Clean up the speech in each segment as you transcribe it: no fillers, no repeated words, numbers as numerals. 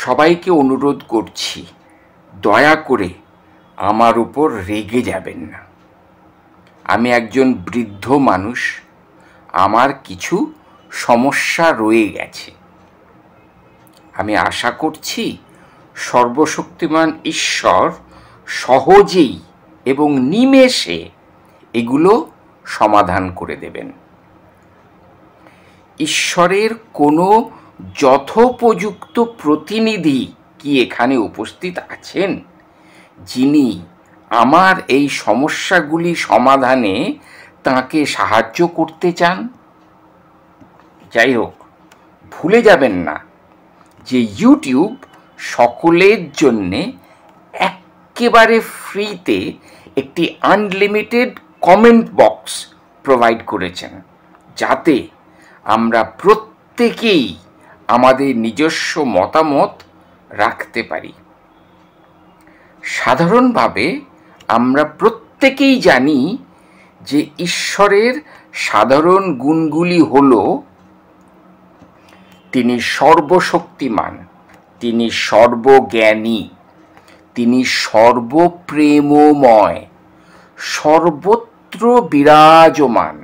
সবাইকে অনুরোধ করছি, দয়া করে আমার উপর রেগে যাবেন না। আমি একজন বৃদ্ধ মানুষ, আমার কিছু সমস্যা রয়ে গেছে। আমি আশা করছি সর্বশক্তিমান ঈশ্বর সহজেই এবং নিমেষে এগুলো সমাধান করে দেবেন। ঈশ্বরের কোনো যথোপযুক্ত প্রতিনিধি কি এখানে উপস্থিত আছেন, যিনি আমার এই সমস্যাগুলি সমাধানে তাঁকে সাহায্য করতে চান? যাই হোক, ভুলে যাবেন না যে ইউটিউব সকলের জন্যে একেবারে ফ্রিতে একটি আনলিমিটেড কমেন্ট বক্স প্রোভাইড করেছেন, যাতে আমরা প্রত্যেকেই আমাদের নিজস্ব মতামত রাখতে পারি। সাধারণভাবে আমরা প্রত্যেকেই জানি যে ঈশ্বরের সাধারণ গুণগুলি হল: তিনি সর্বশক্তিমান, তিনি সর্বজ্ঞানী, তিনি সর্বপ্রেমময়, সর্বত্র বিরাজমান,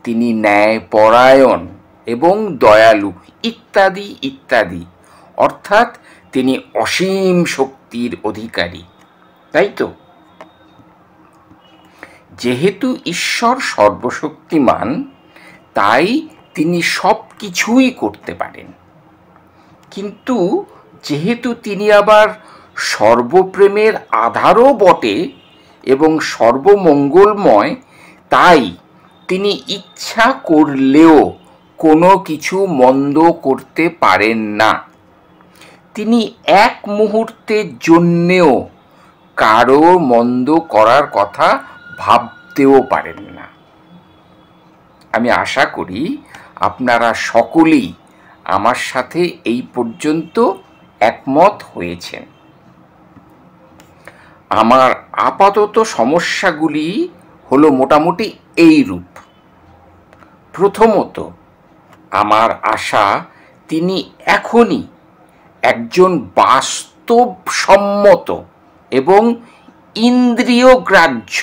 তিনি ন্যায়পরায়ণ এবং দয়ালু, ইত্যাদি ইত্যাদি। অর্থাৎ তিনি অসীম শক্তির অধিকারী, তাই তো? যেহেতু ঈশ্বর সর্বশক্তিমান, তাই তিনি সব কিছুই করতে পারেন। কিন্তু যেহেতু তিনি আবার সর্বপ্রেমের আধারও বটে এবং সর্বমঙ্গলময়, তাই তিনি ইচ্ছা করলেও কোনো কিছু মন্দ করতে পারেন না। তিনি এক মুহূর্তের জন্যেও কারো মন্দ করার কথা ভাবতেও পারেন না। আমি আশা করি আপনারা সকলেই আমার সাথে এই পর্যন্ত একমত হয়েছেন। আমার আপাতত সমস্যাগুলি হলো মোটামুটি এই রূপ। প্রথমত, আমার আশা তিনি এখনই একজন বাস্তবসম্মত এবং ইন্দ্রিয়গ্রাহ্য,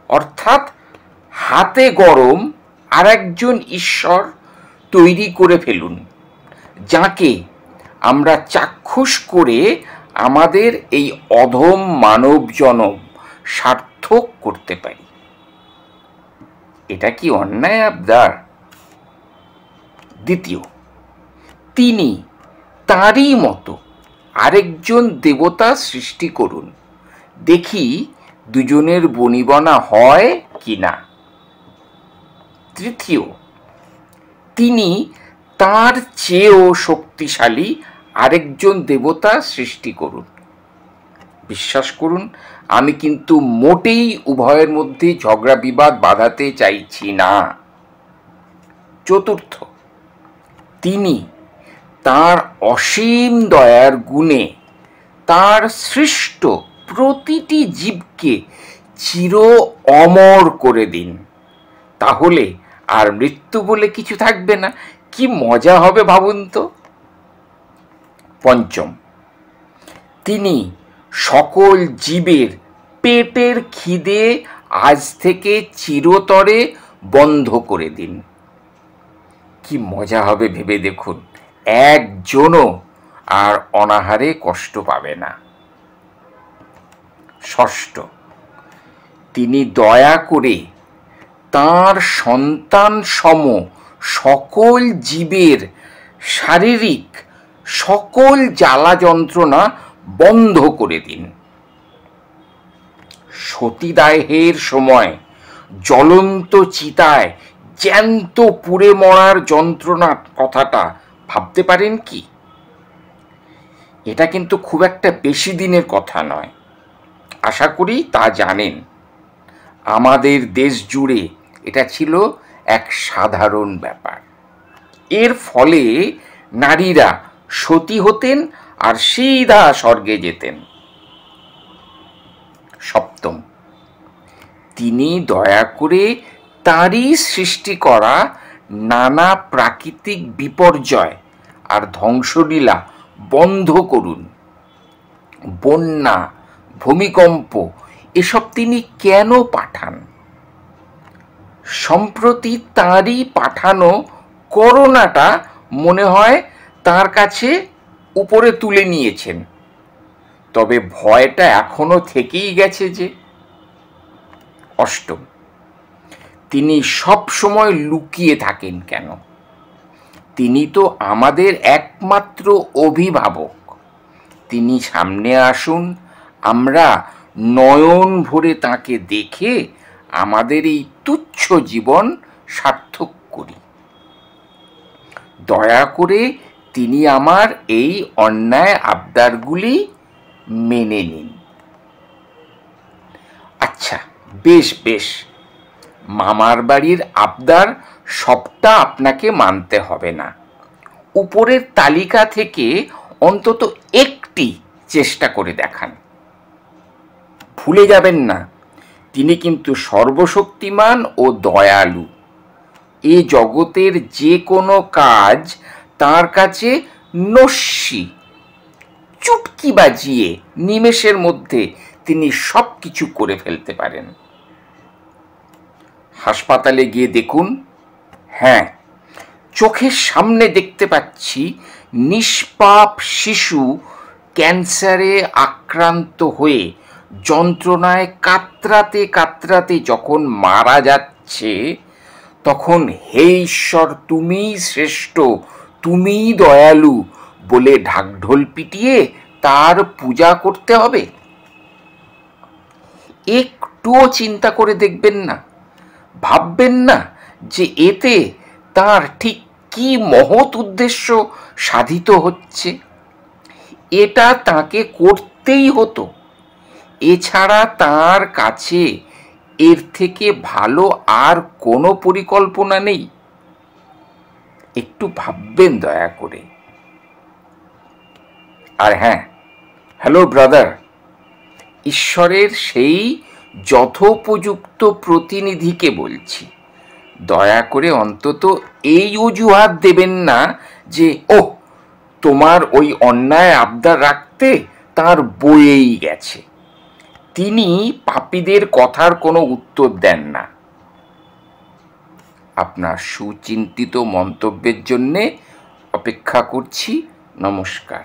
অর্থাৎ হাতে গরম আরেকজন ঈশ্বর তৈরি করে ফেলুন, যাকে আমরা চাক্ষুষ করে আমাদের এই অধম মানব জনম সার্থক করতে পারি। এটা কি অন্যায় আবদার? দ্বিতীয়, তিনি তাঁরই মতো আরেকজন দেবতা সৃষ্টি করুন, দেখি দুজনের বনিবনা হয় কি না। তৃতীয়, তিনি তাঁর চেয়েও শক্তিশালী আরেকজন দেবতা সৃষ্টি করুন। বিশ্বাস করুন, আমি কিন্তু মোটেই উভয়ের মধ্যে ঝগড়া বিবাদ বাঁধাতে চাইছি না। চতুর্থ, তিনি তাঁর অসীম দয়ার গুণে তাঁর সৃষ্ট প্রতিটি জীবকে চির অমর করে দিন, তাহলে আর মৃত্যু বলে কিছু থাকবে না। কি মজা হবে ভাবুন তো। পঞ্চম, তিনি সকল জীবের পেটের খিদে আজ থেকে চিরতরে বন্ধ করে দিন। কি মজা হবে ভেবে দেখুন, একজনও আর অনাহারে কষ্ট পাবে না। ষষ্ঠ, তিনি দয়া করে তাঁর সন্তান সম সকল জীবের শারীরিক সকল জ্বালা যন্ত্রণা বন্ধ করে দিন। সতীদাহের সময় জ্বলন্ত চিতায় জ্যান্ত পুড়ে মরার যন্ত্রণার কথাটা ভাবতে পারেন কি? এটা কিন্তু খুব একটা বেশি দিনের কথা নয়, আশা করি তা জানেন। আমাদের দেশ জুড়ে এটা ছিল এক সাধারণ ব্যাপার। এর ফলে নারীরা সতী হতেন আর সিধা স্বর্গে যেতেন। সপ্তম, তিনি দয়া করে তাঁরই সৃষ্টি করা নানা প্রাকৃতিক বিপর্যয় আর ধ্বংসলীলা বন্ধ করুন। বন্যা, ভূমিকম্প এসব তিনি কেন পাঠান? সম্প্রতি তাঁরই পাঠানো করোনাটা মনে হয় তার কাছে উপরে তুলে নিয়েছেন, তবে ভয়টা এখনো থেকেই গেছে যে। অষ্টম, তিনি সব সময় লুকিয়ে থাকেন কেন? তিনি তো আমাদের একমাত্র অভিভাবক। তিনি সামনে আসুন, আমরা নয়ন ভরে তাকে দেখে আমাদের এই তুচ্ছ জীবন সার্থক করি। দয়া করে তিনি আমার এই অন্যায় আবদারগুলি মেনে নিন। আচ্ছা, বেশ বেশ, মামার বাড়ির আবদার সবটা আপনাকে মানতে হবে না। উপরের তালিকা থেকে অন্তত একটি চেষ্টা করে দেখান। ভুলে যাবেন না, তিনি কিন্তু সর্বশক্তিমান ও দয়ালু। এ জগতের যে কোনো কাজ তার কাছে নস্যি। চুটকি বাজিয়ে নিমেষের মধ্যে তিনি সব কিছু করে ফেলতে পারেন। হাসপাতালে গিয়ে দেখুন, হ্যাঁ, চোখের সামনে দেখতে পাচ্ছি নিষ্পাপ শিশু ক্যান্সারে আক্রান্ত হয়ে যন্ত্রণায় কাতরাতে কাতরাতে যখন মারা যাচ্ছে, তখন হে ঈশ্বর তুমিই শ্রেষ্ঠ, তুমিই দয়ালু বলে ঢাকঢোল পিটিয়ে তার পূজা করতে হবে? একটুও চিন্তা করে দেখবেন না? ভাববেন না যে এতে তার ঠিক কি মহৎ উদ্দেশ্য সাধিত হচ্ছে? এটা তাকে করতেই হতো, এছাড়া তার কাছে এর থেকে ভালো আর কোনো পরিকল্পনা নেই। একটু ভাববেন দয়া করে। আর হ্যাঁ, হ্যালো ব্রাদার, ঈশ্বরের সেই যথোপযুক্ত প্রতিনিধিকে বলছি, দয়া করে অন্তত এই অজুহাত দেবেন না যে ওহ, তোমার ওই অন্যায় আবদার রাখতে তার বয়েই গেছে। তিনি পাপীদের কথার কোনো উত্তর দেন না। আপনার সুচিন্তিত মন্তব্যের জন্যে অপেক্ষা করছি। নমস্কার।